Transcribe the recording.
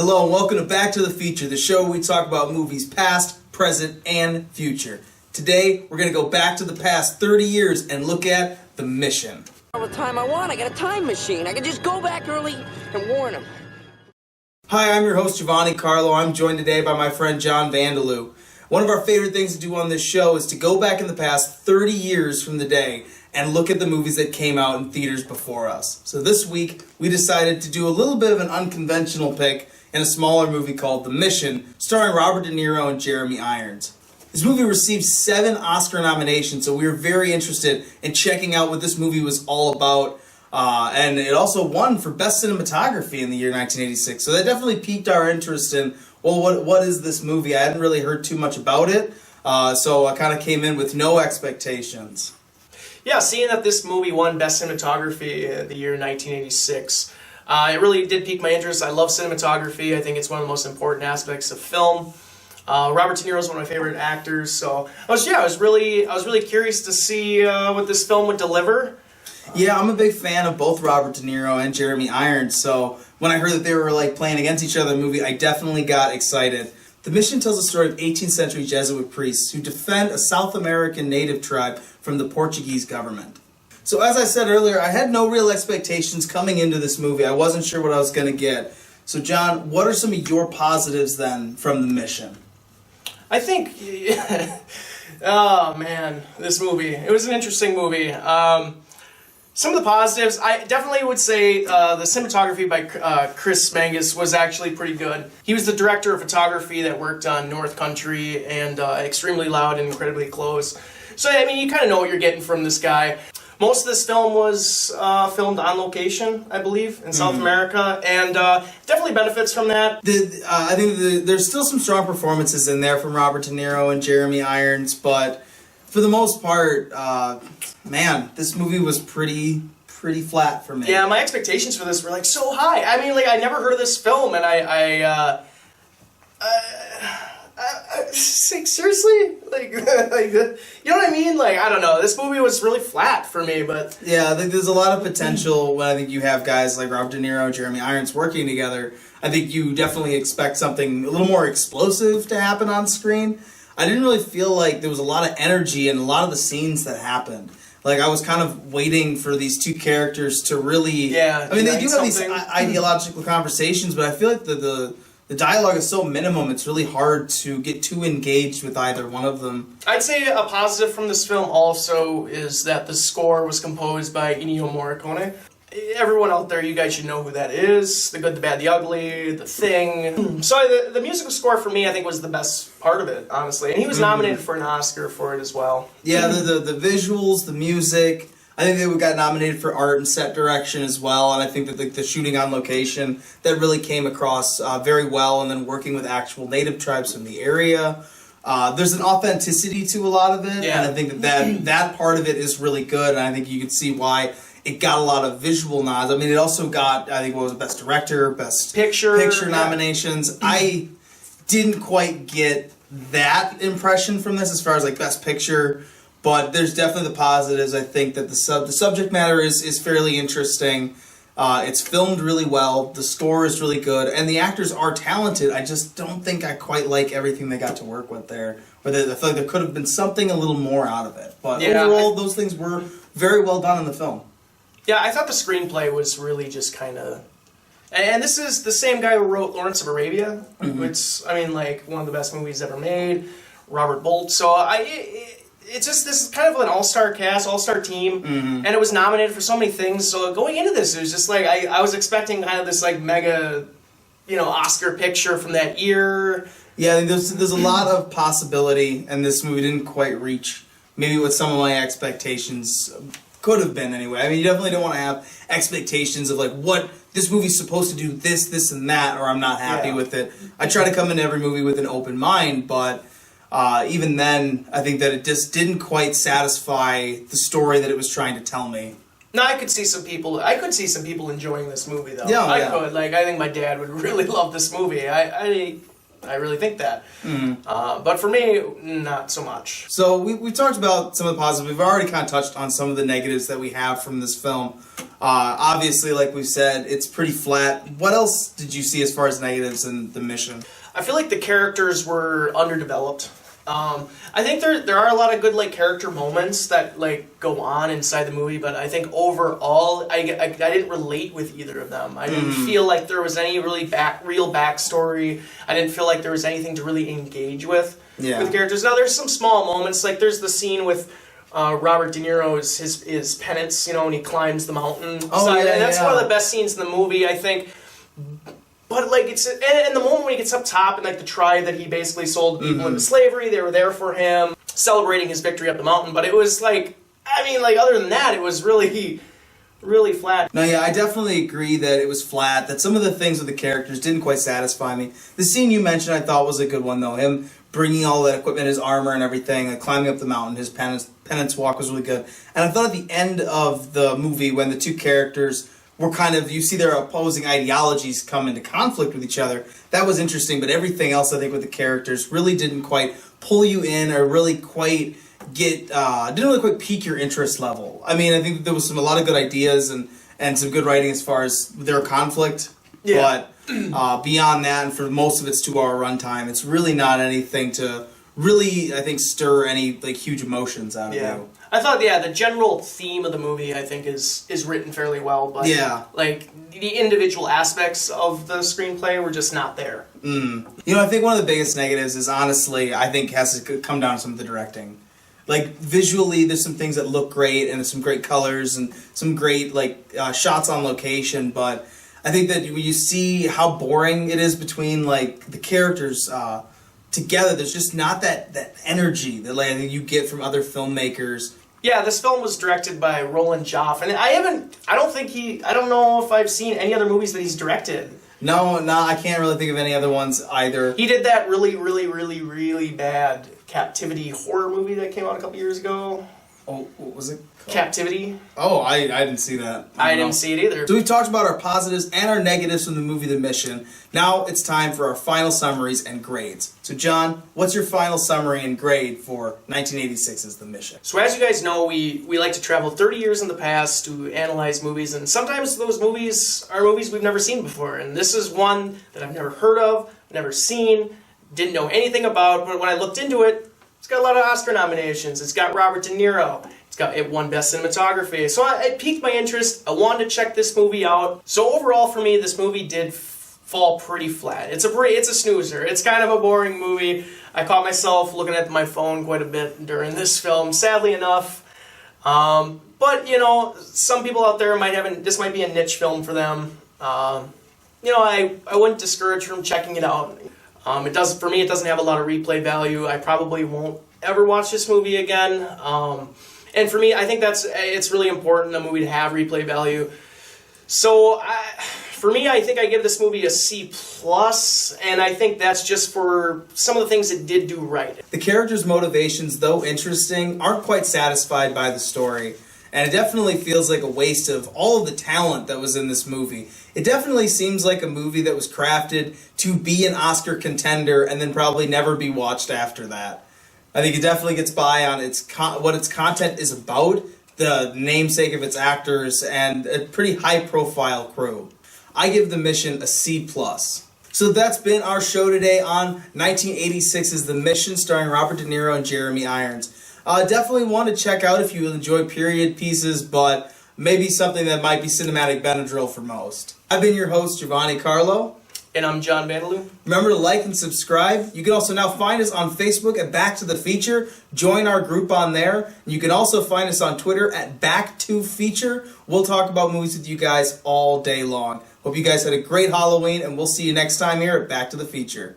Hello and welcome to Back to the Feature, the show where we talk about movies past, present, and future. Today, we're going to go back to the past 30 years and look at The Mission. All the time I want. I got a time machine. I can just go back early and warn him. Hi, I'm your host, Giovanni Carlo. I'm joined today by my friend John Vandaloo. One of our favorite things to do on this show is to go back in the past 30 years from the day and look at the movies that came out in theaters before us. So this week, we decided to do a little bit of an unconventional pick in a smaller movie called The Mission, starring Robert De Niro and Jeremy Irons. This movie received 7 Oscar nominations, so we were very interested in checking out what this movie was all about. And it also won for Best Cinematography in the year 1986, so that definitely piqued our interest in, well, what is this movie? I hadn't really heard too much about it, so I kind of came in with no expectations. Yeah, seeing that this movie won Best Cinematography in the year 1986, it really did pique my interest. I love cinematography. I think it's one of the most important aspects of film. Robert De Niro is one of my favorite actors, so I was really curious to see what this film would deliver. Yeah, I'm a big fan of both Robert De Niro and Jeremy Irons, so when I heard that they were playing against each other in the movie, I definitely got excited. The Mission tells the story of 18th century Jesuit priests who defend a South American native tribe from the Portuguese government. So as I said earlier, I had no real expectations coming into this movie. I wasn't sure what I was going to get. So John, what are some of your positives then from The Mission? I think, oh man, this movie. It was an interesting movie. Some of the positives, I definitely would say the cinematography by Chris Mangus was actually pretty good. He was the director of photography that worked on North Country and Extremely Loud and Incredibly Close. So, I mean, you kind of know what you're getting from this guy. Most of this film was filmed on location, I believe, in South America, and definitely benefits from that. I think there's still some strong performances in there from Robert De Niro and Jeremy Irons, but for the most part, man, this movie was pretty flat for me. Yeah, my expectations for this were so high. I mean, I never heard of this film, and I seriously? You know what I mean? I don't know. This movie was really flat for me, but yeah, I think there's a lot of potential when I think you have guys like Robert De Niro and Jeremy Irons working together. I think you definitely expect something a little more explosive to happen on screen. I didn't really feel like there was a lot of energy in a lot of the scenes that happened. I was kind of waiting for these two characters to really... Yeah, I mean, they do have these ideological conversations, but I feel like the dialogue is so minimum, it's really hard to get too engaged with either one of them. I'd say a positive from this film also is that the score was composed by Ennio Morricone. Everyone out there, you guys should know who that is. The Good, the Bad, the Ugly, The Thing. So the musical score for me, I think, was the best part of it, honestly. And he was nominated for an Oscar for it as well. Yeah, the visuals, the music. I think they got nominated for art and set direction as well. And I think that the shooting on location, that really came across very well. And then working with actual native tribes from the area. There's an authenticity to a lot of it. Yeah. And I think that part of it is really good. And I think you can see why it got a lot of visual nods. I mean, it also got, I think, what was it, Best Director, Best Picture nominations. I didn't quite get that impression from this as far as Best Picture, but there's definitely the positives. I think that the subject matter is fairly interesting. It's filmed really well. The score is really good, and the actors are talented. I just don't think I quite like everything they got to work with there. But I feel like there could have been something a little more out of it. But overall, those things were very well done in the film. Yeah, I thought the screenplay was really just kind of... And this is the same guy who wrote Lawrence of Arabia, which, I mean, one of the best movies ever made. Robert Bolt. So it's just, this is kind of an all-star cast, all-star team, and it was nominated for so many things. So going into this, it was just I was expecting kind of this mega, Oscar picture from that year. Yeah, I think there's a lot of possibility, and this movie didn't quite reach maybe what some of my expectations could have been anyway. I mean, you definitely don't want to have expectations of what this movie's supposed to do, this, and that, or I'm not happy with it. I try to come into every movie with an open mind, but even then, I think that it just didn't quite satisfy the story that it was trying to tell me. No, I could see some people enjoying this movie, though. Yeah, I could. I think my dad would really love this movie. I really think that. But for me, not so much. So we talked about some of the positives. We've already kind of touched on some of the negatives that we have from this film. Obviously, like we said, it's pretty flat. What else did you see as far as negatives in the mission? I feel like the characters were underdeveloped. I think there are a lot of good like character moments that like go on inside the movie, but I think overall I didn't relate with either of them. I didn't feel like there was any really real backstory. I didn't feel like there was anything to really engage with characters. Now there's some small moments, like there's the scene with Robert De Niro's his penance, you know, when he climbs the mountain. And that's one of the best scenes in the movie, I think. But like and the moment when he gets up top and like the tribe that he basically sold people into slavery, they were there for him, celebrating his victory up the mountain. But it was like, I mean, like other than that, it was really flat. No, yeah, I definitely agree that it was flat, that some of the things with the characters didn't quite satisfy me. The scene you mentioned I thought was a good one, though. Him bringing all that equipment, his armor and everything, like climbing up the mountain, his penance walk was really good. And I thought at the end of the movie, when the two characters were kind of, you see their opposing ideologies come into conflict with each other, that was interesting, but everything else I think with the characters really didn't quite pull you in or really quite didn't really quite pique your interest level. I mean, I think there was a lot of good ideas and some good writing as far as their conflict, but beyond that, and for most of its 2-hour runtime, it's really not anything to really, I think, stir any like huge emotions out of you. I thought, the general theme of the movie, I think, is written fairly well, but like the individual aspects of the screenplay were just not there. You know, I think one of the biggest negatives is honestly, I think has to come down to some of the directing. Like visually, there's some things that look great and there's some great colors and some great like shots on location, but I think that when you see how boring it is between like the characters together, there's just not that energy that like you get from other filmmakers. Yeah, this film was directed by Roland Joff, and I don't know if I've seen any other movies that he's directed. No, I can't really think of any other ones either. He did that really bad Captivity horror movie that came out a couple years ago. Oh, what was it called? Captivity. Oh, I didn't see that. I didn't see it either. So we've talked about our positives and our negatives from the movie The Mission. Now it's time for our final summaries and grades. So John, what's your final summary and grade for 1986's The Mission? So as you guys know, we like to travel 30 years in the past to analyze movies, and sometimes those movies are movies we've never seen before. And this is one that I've never heard of, never seen, didn't know anything about, but when I looked into it, it's got a lot of Oscar nominations. It's got Robert De Niro. It won Best Cinematography. So it piqued my interest. I wanted to check this movie out. So overall for me, this movie did fall pretty flat. It's a snoozer. It's kind of a boring movie. I caught myself looking at my phone quite a bit during this film, sadly enough. But, you know, some people out there this might be a niche film for them. You know, I wouldn't discourage from checking it out. For me, it doesn't have a lot of replay value. I probably won't ever watch this movie again. And for me, I think it's really important a movie to have replay value. So for me, I think I give this movie a C+, and I think that's just for some of the things it did do right. The characters' motivations, though interesting, aren't quite satisfied by the story. And it definitely feels like a waste of all of the talent that was in this movie. It definitely seems like a movie that was crafted to be an Oscar contender and then probably never be watched after that. I think it definitely gets by on what its content is about, the namesake of its actors, and a pretty high-profile crew. I give The Mission a C+. So that's been our show today on 1986's The Mission, starring Robert De Niro and Jeremy Irons. Definitely want to check out if you enjoy period pieces, but maybe something that might be cinematic Benadryl for most. I've been your host, Giovanni Carlo. And I'm John Vandaloo. Remember to like and subscribe. You can also now find us on Facebook at BacktotheFeature. Join our group on there. You can also find us on Twitter at BacktoFeature. We'll talk about movies with you guys all day long. Hope you guys had a great Halloween, and we'll see you next time here at Back to the Feature.